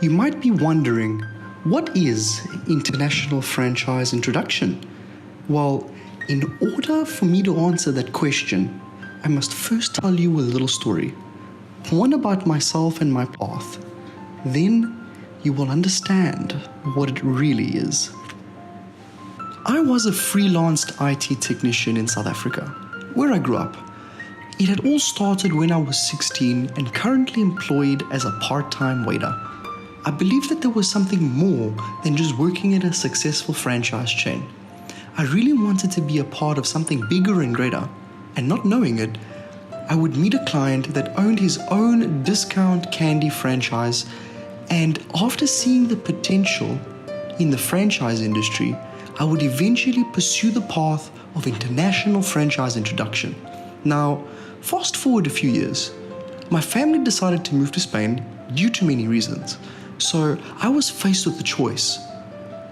You might be wondering, what is international franchise introduction? Well, in order for me to answer that question, I must first tell you a little story. One about myself and my path. Then you will understand what it really is. I was a freelanced IT technician in South Africa, where I grew up. It had all started when I was 16 and currently employed as a part-time waiter. I believed that there was something more than just working at a successful franchise chain. I really wanted to be a part of something bigger and greater, and not knowing it, I would meet a client that owned his own discount candy franchise, and after seeing the potential in the franchise industry, I would eventually pursue the path of international franchise introduction. Now, fast forward a few years. My family decided to move to Spain due to many reasons. So I was faced with the choice: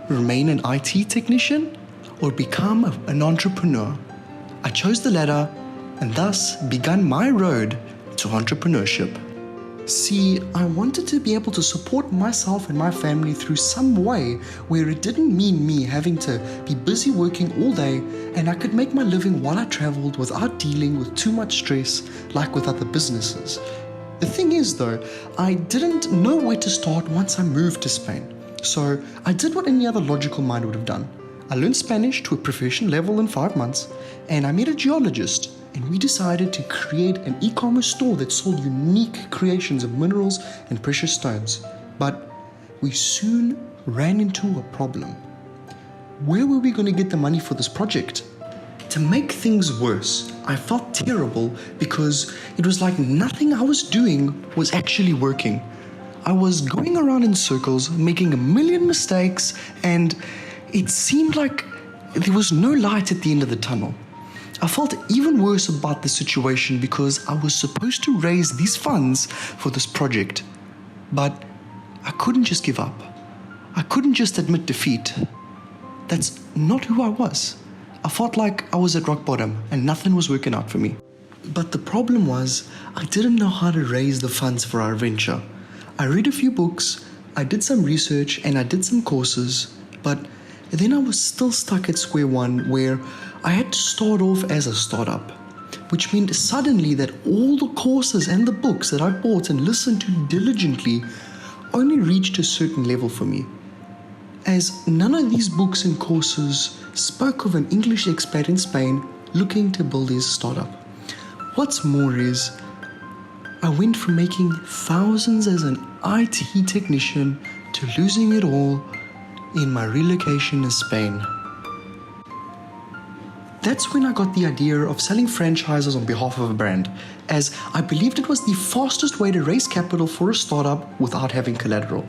remain an IT technician or become an entrepreneur. I chose the latter and thus began my road to entrepreneurship. See, I wanted to be able to support myself and my family through some way where it didn't mean me having to be busy working all day and I could make my living while I traveled without dealing with too much stress like with other businesses. The thing is though, I didn't know where to start once I moved to Spain. So I did what any other logical mind would have done. I learned Spanish to a proficient level in 5 months, and I met a geologist, and we decided to create an e-commerce store that sold unique creations of minerals and precious stones. But we soon ran into a problem. Where were we going to get the money for this project? To make things worse, I felt terrible because it was like nothing I was doing was actually working. I was going around in circles, making a million mistakes, and it seemed like there was no light at the end of the tunnel. I felt even worse about the situation because I was supposed to raise these funds for this project. But I couldn't just give up. I couldn't just admit defeat. That's not who I was. I felt like I was at rock bottom and nothing was working out for me. But the problem was, I didn't know how to raise the funds for our venture. I read a few books, I did some research, and I did some courses, but then I was still stuck at square one where I had to start off as a startup, which meant suddenly that all the courses and the books that I bought and listened to diligently only reached a certain level for me, as none of these books and courses spoke of an English expat in Spain looking to build his startup. What's more is, I went from making thousands as an IT technician to losing it all in my relocation to Spain. That's when I got the idea of selling franchises on behalf of a brand, as I believed it was the fastest way to raise capital for a startup without having collateral.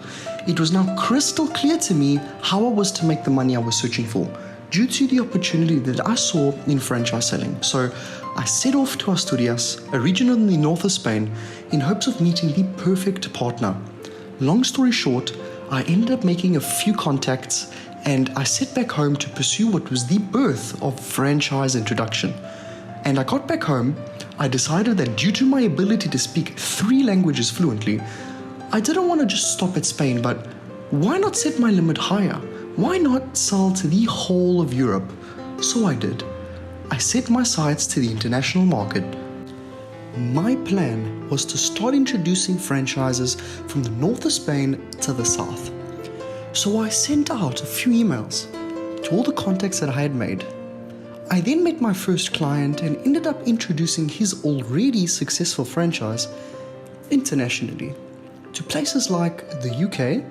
It was now crystal clear to me how I was to make the money I was searching for, due to the opportunity that I saw in franchise selling. So I set off to Asturias, a region in the north of Spain, in hopes of meeting the perfect partner. Long story short, I ended up making a few contacts and I set back home to pursue what was the birth of franchise introduction. And I got back home, I decided that due to my ability to speak 3 languages fluently, I didn't want to just stop at Spain, but why not set my limit higher? Why not sell to the whole of Europe? So I did. I set my sights to the international market. My plan was to start introducing franchises from the north of Spain to the south. So I sent out a few emails to all the contacts that I had made. I then met my first client and ended up introducing his already successful franchise internationally to places like the UK,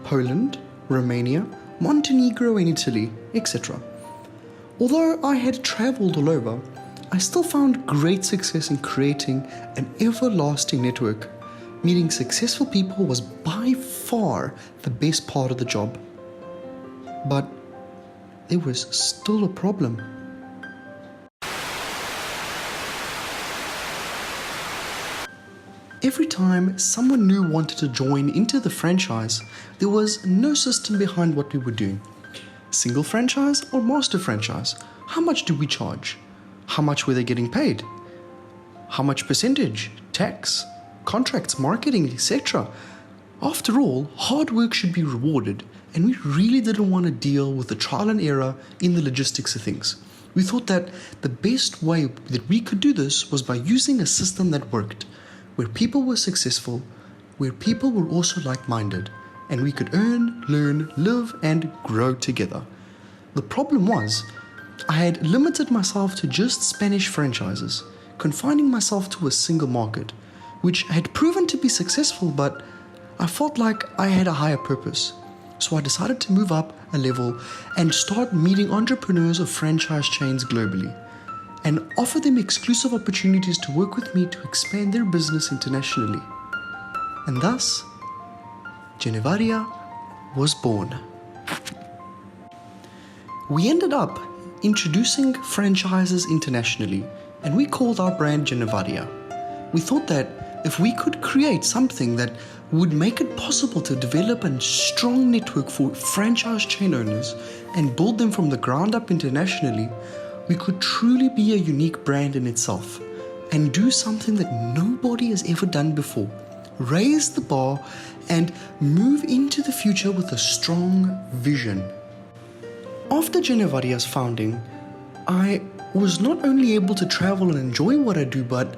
Poland, Romania, Montenegro and Italy, etc. Although I had traveled all over, I still found great success in creating an everlasting network. Meeting successful people was by far the best part of the job. But there was still a problem. Every time someone new wanted to join into the franchise, there was no system behind what we were doing. Single franchise or master franchise? How much do we charge? How much were they getting paid? How much percentage? Tax? Contracts, marketing, etc. After all, hard work should be rewarded, and we really didn't want to deal with the trial and error in the logistics of things. We thought that the best way that we could do this was by using a system that worked, where people were successful, where people were also like-minded, and we could earn, learn, live, and grow together. The problem was, I had limited myself to just Spanish franchises, confining myself to a single market, which had proven to be successful, but I felt like I had a higher purpose. So I decided to move up a level and start meeting entrepreneurs of franchise chains globally and offer them exclusive opportunities to work with me to expand their business internationally. And thus, Genevaria was born. We ended up introducing franchises internationally, and we called our brand Genevaria. We thought that if we could create something that would make it possible to develop a strong network for franchise chain owners and build them from the ground up internationally, we could truly be a unique brand in itself and do something that nobody has ever done before. Raise the bar and move into the future with a strong vision. After Genevaria's founding, I was not only able to travel and enjoy what I do, but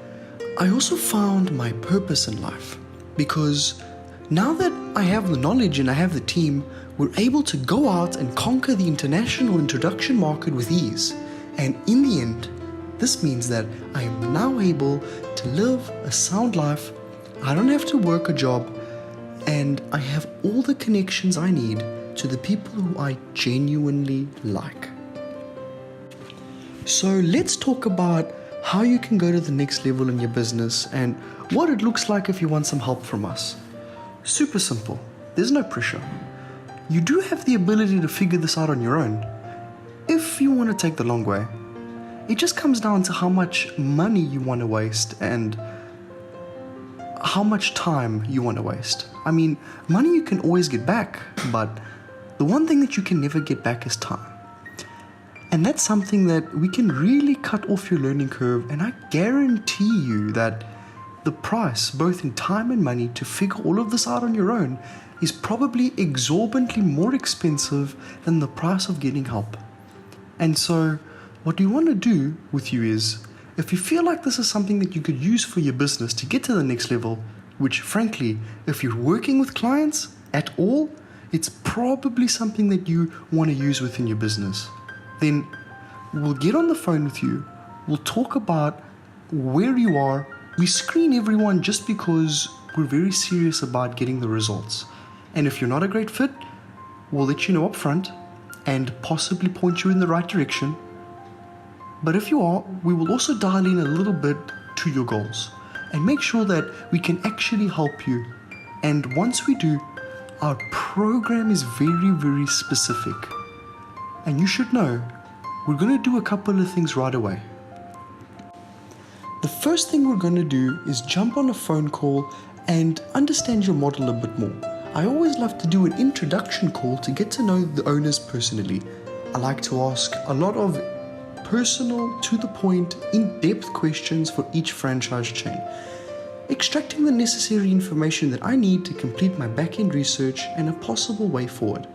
I also found my purpose in life. Because now that I have the knowledge and I have the team, we're able to go out and conquer the international introduction market with ease. And in the end, this means that I am now able to live a sound life. I don't have to work a job, and I have all the connections I need to the people who I genuinely like. So let's talk about how you can go to the next level in your business and what it looks like if you want some help from us. Super simple. There's no pressure. You do have the ability to figure this out on your own if you want to take the long way. It just comes down to how much money you want to waste and how much time you want to waste. I mean, money you can always get back, but the one thing that you can never get back is time. And that's something that we can really cut off your learning curve, and I guarantee you that the price, both in time and money, to figure all of this out on your own is probably exorbitantly more expensive than the price of getting help. And so what we want to do with you is, if you feel like this is something that you could use for your business to get to the next level, which frankly, if you're working with clients at all, it's probably something that you want to use within your business, then we'll get on the phone with you. We'll talk about where you are. We screen everyone just because we're very serious about getting the results. And if you're not a great fit, we'll let you know up front and possibly point you in the right direction. But if you are, we will also dial in a little bit to your goals and make sure that we can actually help you. And once we do, our program is very, very specific. And you should know, we're going to do a couple of things right away. The first thing we're going to do is jump on a phone call and understand your model a bit more. I always love to do an introduction call to get to know the owners personally. I like to ask a lot of personal, to the point, in-depth questions for each franchise chain, extracting the necessary information that I need to complete my back-end research and a possible way forward.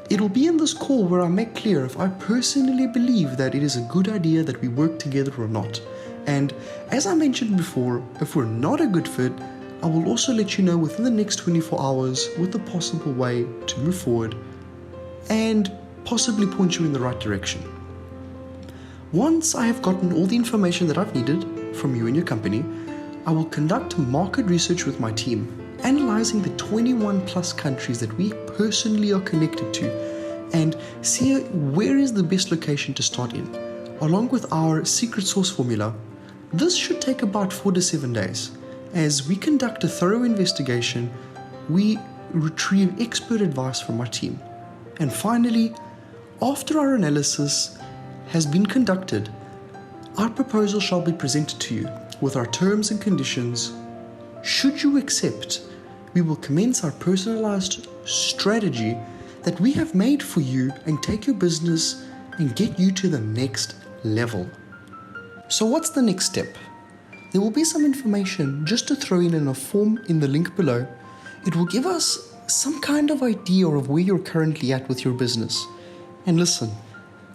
It'll be in this call where I make clear if I personally believe that it is a good idea that we work together or not. And as I mentioned before, if we're not a good fit, I will also let you know within the next 24 hours with the possible way to move forward and possibly point you in the right direction. Once I have gotten all the information that I've needed from you and your company, I will conduct market research with my team, analyzing the 21 plus countries that we personally are connected to and see where is the best location to start in. Along with our secret sauce formula, this should take about 4 to 7 days. As we conduct a thorough investigation, we retrieve expert advice from our team. And finally, after our analysis has been conducted, our proposal shall be presented to you with our terms and conditions. Should you accept, we will commence our personalized strategy that we have made for you and take your business and get you to the next level. So what's the next step? There will be some information just to throw in a form in the link below, It will give us some kind of idea of where you're currently at with your business. And listen,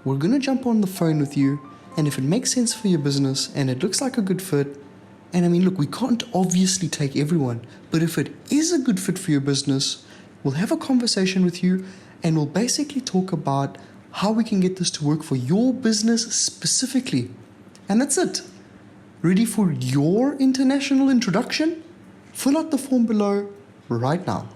we're going to jump on the phone with you, and if it makes sense for your business and it looks like a good fit, and I mean, look, we can't obviously take everyone, but if it is a good fit for your business, we'll have a conversation with you and we'll basically talk about how we can get this to work for your business specifically. And that's it. Ready for your international introduction? Fill out the form below right now.